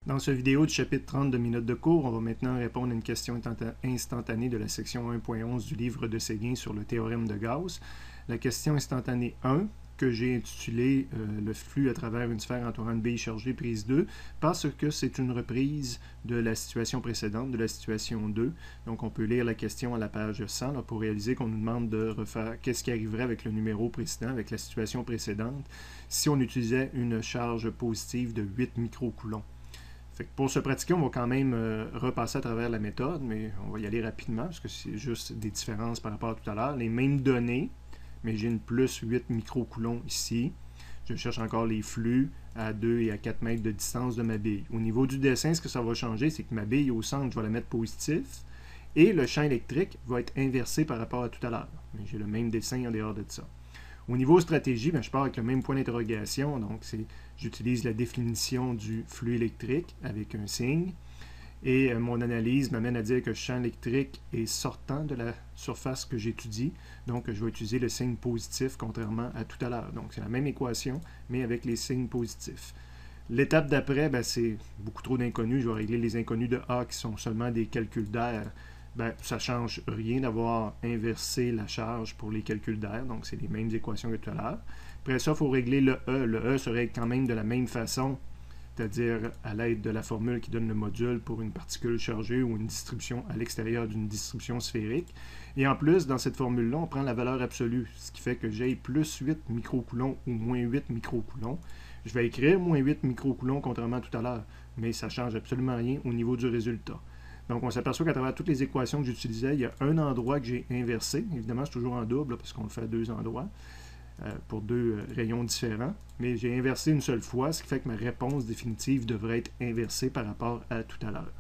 Dans cette vidéo du chapitre 30 de mes notes de cours, on va maintenant répondre à une question instantanée de la section 1.11 du livre de Séguin sur le théorème de Gauss. La question instantanée 1, que j'ai intitulée le flux à travers une sphère entourant une bille chargée prise 2, parce que c'est une reprise de la situation précédente, de la situation 2. Donc on peut lire la question à la page 100 là, pour réaliser qu'on nous demande de refaire qu'est-ce qui arriverait avec le numéro précédent, avec la situation précédente, si on utilisait une charge positive de 8 microcoulombs. Fait que pour se pratiquer, on va quand même repasser à travers la méthode, mais on va y aller rapidement parce que c'est juste des différences par rapport à tout à l'heure. Les mêmes données, mais j'ai une plus 8 microcoulombs ici. Je cherche encore les flux à 2 et à 4 mètres de distance de ma bille. Au niveau du dessin, ce que ça va changer, c'est que ma bille au centre, je vais la mettre positif et le champ électrique va être inversé par rapport à tout à l'heure. Mais j'ai le même dessin en dehors de ça. Au niveau stratégie, je pars avec le même point d'interrogation, donc j'utilise la définition du flux électrique avec un signe, et mon analyse m'amène à dire que le champ électrique est sortant de la surface que j'étudie, donc je vais utiliser le signe positif contrairement à tout à l'heure. Donc c'est la même équation, mais avec les signes positifs. L'étape d'après, c'est beaucoup trop d'inconnus. Je vais régler les inconnus de A qui sont seulement des calculs d'air. Ça ne change rien d'avoir inversé la charge pour les calculs d'air, donc c'est les mêmes équations que tout à l'heure. Après ça, il faut régler le E. Le E se règle quand même de la même façon, c'est-à-dire à l'aide de la formule qui donne le module pour une particule chargée ou une distribution à l'extérieur d'une distribution sphérique. Et en plus, dans cette formule-là, on prend la valeur absolue, ce qui fait que j'ai plus 8 microcoulombs ou moins 8 microcoulombs. Je vais écrire moins 8 microcoulombs contrairement à tout à l'heure, mais ça ne change absolument rien au niveau du résultat. Donc, on s'aperçoit qu'à travers toutes les équations que j'utilisais, il y a un endroit que j'ai inversé. Évidemment, c'est toujours en double, là, parce qu'on le fait à deux endroits, pour deux rayons différents. Mais j'ai inversé une seule fois, ce qui fait que ma réponse définitive devrait être inversée par rapport à tout à l'heure.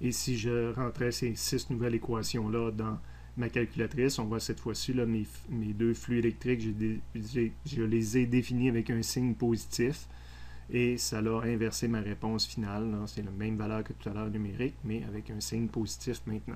Et si je rentrais ces 6 nouvelles équations-là dans ma calculatrice, on voit cette fois-ci mes deux flux électriques, je les ai définis avec un signe positif. Et ça a inversé ma réponse finale. C'est la même valeur que tout à l'heure numérique, mais avec un signe positif maintenant.